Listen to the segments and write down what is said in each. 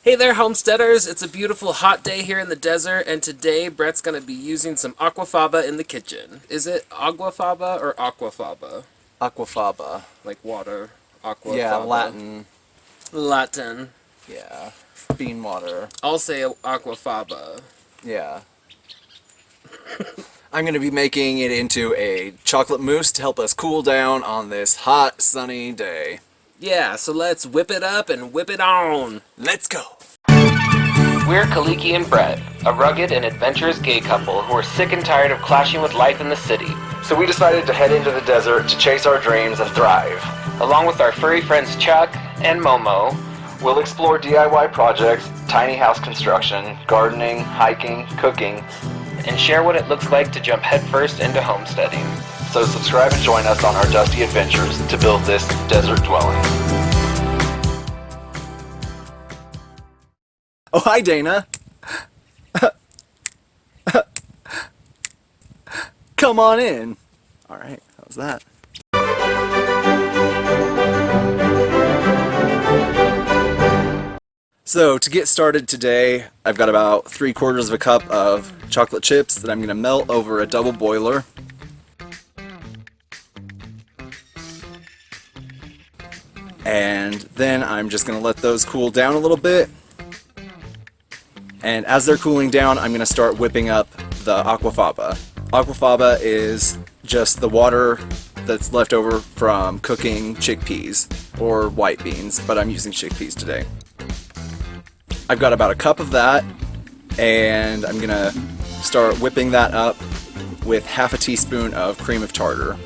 Hey there, homesteaders! It's a beautiful hot day here in the desert, and today Brett's going to be using some aquafaba in the kitchen. Is it aguafaba or aquafaba? Aquafaba. Like water. Yeah, Aquafaba. Latin. Latin. Yeah. Bean water. I'll say aquafaba. Yeah. I'm going to be making it into a chocolate mousse to help us cool down on this hot, sunny day. Yeah, so let's whip it up and whip it on! Let's go! We're Kaliki and Bret, a rugged and adventurous gay couple who are sick and tired of clashing with life in the city. So we decided to head into the desert to chase our dreams and thrive. Along with our furry friends Chuck and Momo, We'll explore DIY projects, tiny house construction, gardening, hiking, cooking, and share what it looks like to jump headfirst into homesteading. So subscribe and join us on our dusty adventures to build this desert dwelling. Oh, hi, Dana. Come on in. All right, how's that? So to get started today, I've got about 3/4 of a cup of chocolate chips that I'm going to melt over a double boiler. And then I'm just going to let those cool down a little bit. And as they're cooling down, I'm going to start whipping up the aquafaba. Aquafaba is just the water that's left over from cooking chickpeas or white beans, but I'm using chickpeas today. I've got about a cup of that, and I'm gonna start whipping that up with half a teaspoon of cream of tartar.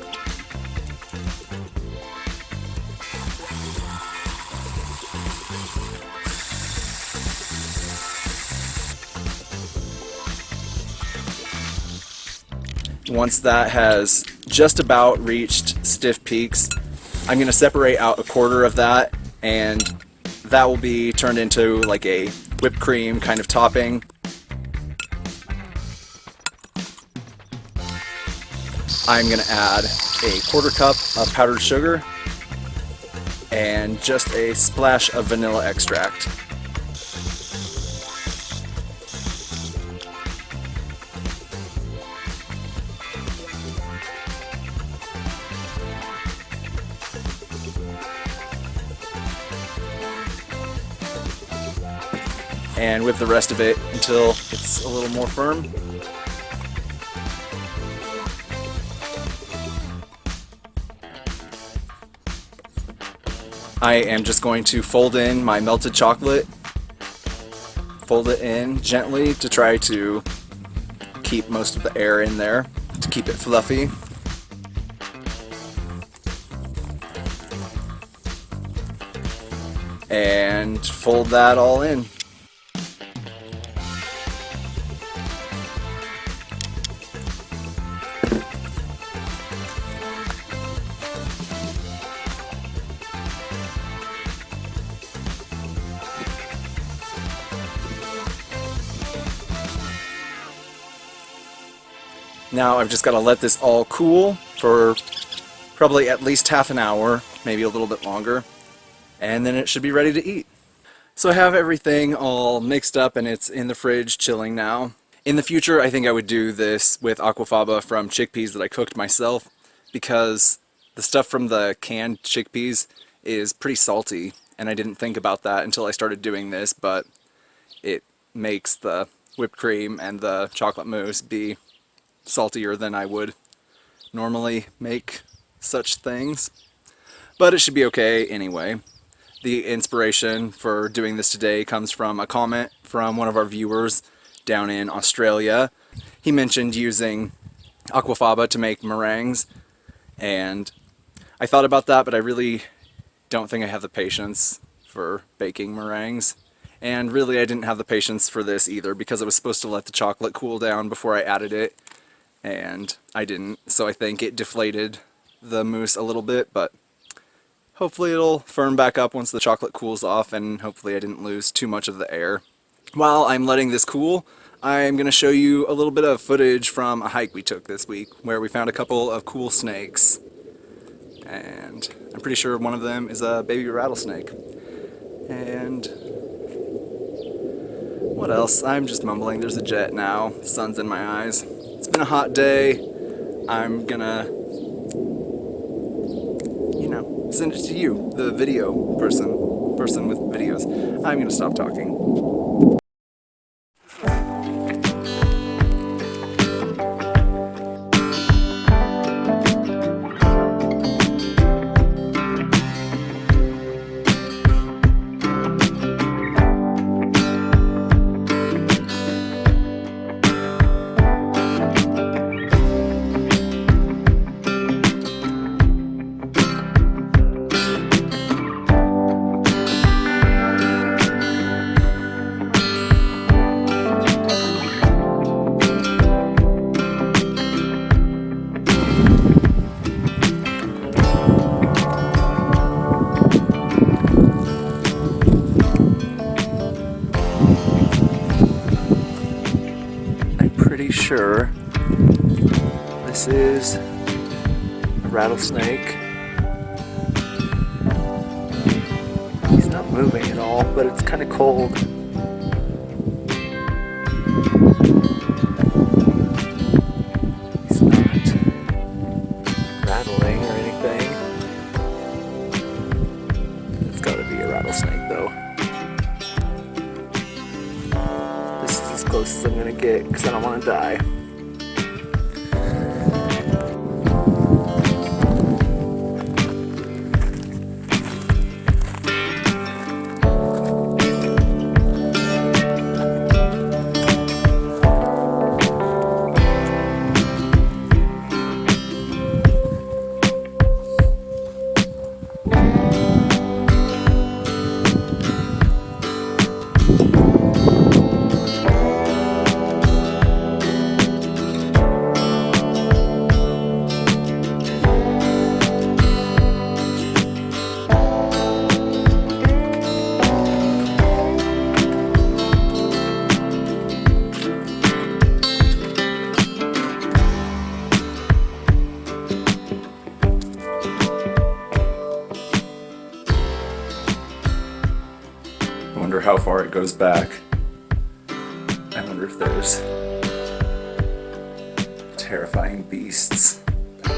Once that has just about reached stiff peaks, I'm gonna separate out 1/4 of that, and that will be turned into like a whipped cream kind of topping. I'm going to add a 1/4 cup of powdered sugar and just a splash of vanilla extract. And whip the rest of it until it's a little more firm. I am just going to fold in my melted chocolate, fold it in gently to try to keep most of the air in there, to keep it fluffy. And fold that all in. Now I've just got to let this all cool for probably at least half an hour, maybe a little bit longer, and then it should be ready to eat. So I have everything all mixed up and it's in the fridge chilling now. In the future, I think I would do this with aquafaba from chickpeas that I cooked myself, because the stuff from the canned chickpeas is pretty salty, and I didn't think about that until I started doing this, but it makes the whipped cream and the chocolate mousse be saltier than I would normally make such things. But it should be okay anyway. The inspiration for doing this today comes from a comment from one of our viewers down in Australia. He mentioned using aquafaba to make meringues, and I thought about that, but I really don't think I have the patience for baking meringues. And really I didn't have the patience for this either, because I was supposed to let the chocolate cool down before I added it, and I didn't, so I think it deflated the mousse a little bit, but hopefully it'll firm back up once the chocolate cools off, and hopefully I didn't lose too much of the air. While I'm letting this cool, I'm going to show you a little bit of footage from a hike we took this week, where we found a couple of cool snakes. And I'm pretty sure one of them is a baby rattlesnake. And What else? I'm just mumbling. There's a jet now. The sun's in my eyes. It's been a hot day. I'm gonna, you know, send it to you, the video person with videos. I'm gonna stop talking. Pretty sure this is a rattlesnake. He's not moving at all, but it's kind of cold. He's not rattling or anything. It's gotta be a rattlesnake though. This is as close as I'm gonna get because I don't want to die. I wonder how far it goes back. I wonder if there's terrifying beasts back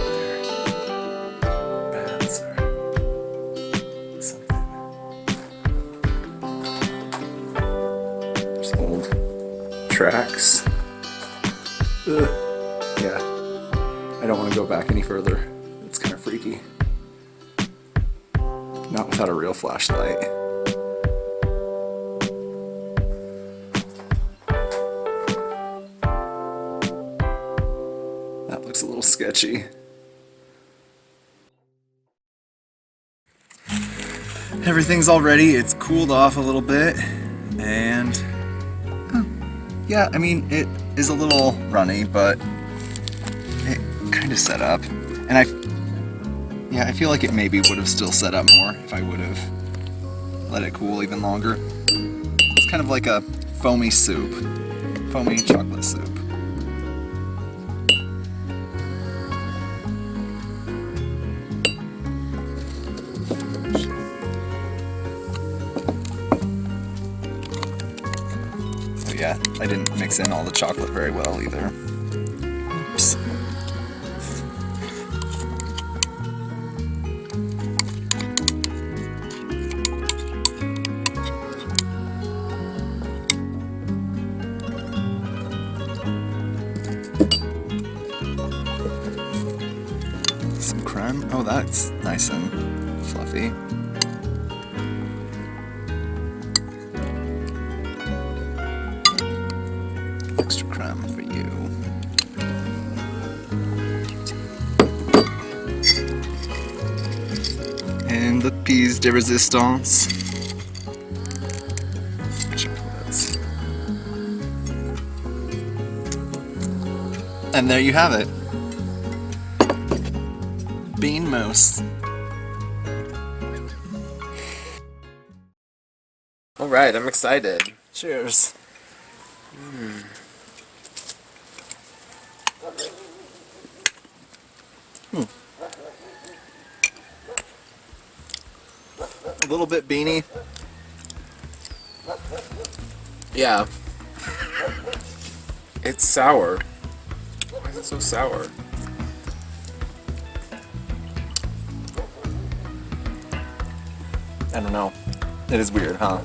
there. Bats or something. There's old tracks. Ugh. Yeah. I don't want to go back any further. It's kind of freaky. Not without a real flashlight. That looks a little sketchy. Everything's all ready. It's cooled off a little bit, and yeah, I mean, it is a little runny, but it kind of set up. And I feel like it maybe would have still set up more if I would have let it cool even longer. It's kind of like a foamy soup, foamy chocolate soup. Yeah, I didn't mix in all the chocolate very well either. Oops. Some creme. Oh, that's nice and fluffy. Extra creme for you. And the piece de resistance. Chocolates. And there you have it. Bean mousse. All right, I'm excited. Cheers. A little bit beany. Yeah, It's sour. Why is it so sour? I don't know. It is weird, huh?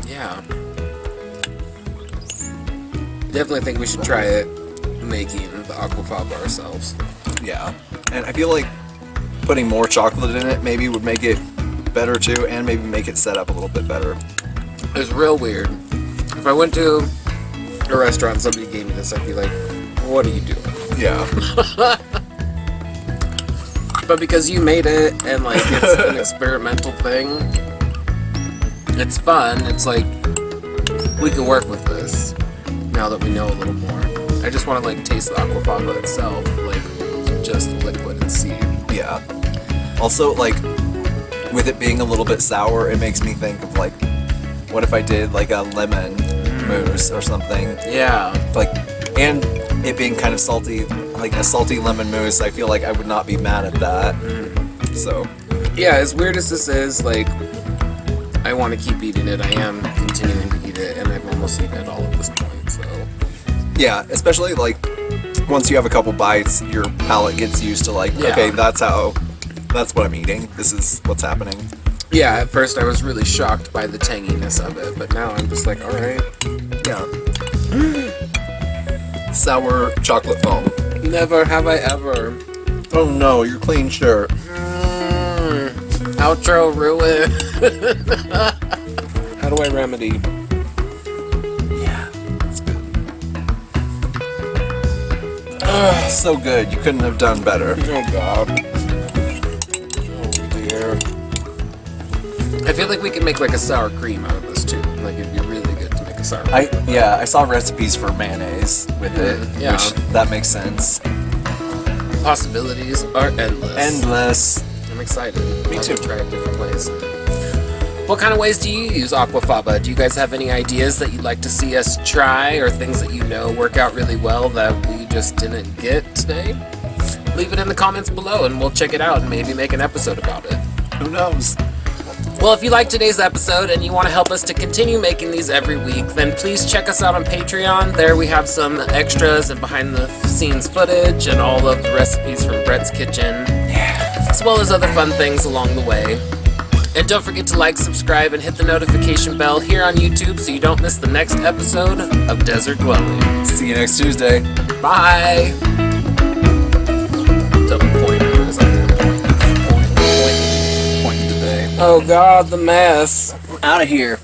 Yeah. Definitely think we should try it making the aquafaba ourselves. Yeah. And I feel like putting more chocolate in it maybe would make it better too, and maybe make it set up a little bit better. It's real weird. If I went to a restaurant and somebody gave me this, I'd be like, what are you doing? Yeah. But because you made it and like it's an experimental thing, it's fun. It's like we can work with this now that we know a little more. I just want to like taste the aquafaba itself, like just the liquid and see. Yeah. Also, like, with it being a little bit sour, it makes me think of like, what if I did like a lemon mousse or something? Yeah. Like, and it being kind of salty, like a salty lemon mousse, I feel like I would not be mad at that. So. Yeah, as weird as this is, like, I want to keep eating it. I am continuing to eat it, and I've almost eaten it all at this point, so. Yeah, especially like once you have a couple bites, your palate gets used to like, Yeah. okay, that's what I'm eating. This is what's happening. Yeah, at first I was really shocked by the tanginess of it, but now I'm just like, alright. Yeah. Sour chocolate foam. Never have I ever. Oh no, your clean shirt. Outro ruin. How do I remedy? Yeah, that's good. So good. You couldn't have done better. Oh god. Oh dear. I feel like we can make like a sour cream out of this too. Like it'd be really good to make a sour cream. I saw recipes for mayonnaise with it, Yeah. which that makes sense. Possibilities are endless. Endless. I'm excited. Me I'll too. Try it different ways. What kind of ways do you use aquafaba? Do you guys have any ideas that you'd like to see us try, or things that you know work out really well that we just didn't get today? Leave it in the comments below and we'll check it out and maybe make an episode about it. Who knows? Well, if you liked today's episode and you want to help us to continue making these every week, then please check us out on Patreon. There we have some extras and behind the scenes footage and all of the recipes from Bret's Kitchen, as well as other fun things along the way. And don't forget to like, subscribe, and hit the notification bell here on YouTube so you don't miss the next episode of Desert Dwelling. See you next Tuesday. Bye! Double pointer is like the point today. Point today. Oh god, the mess. I'm out of here.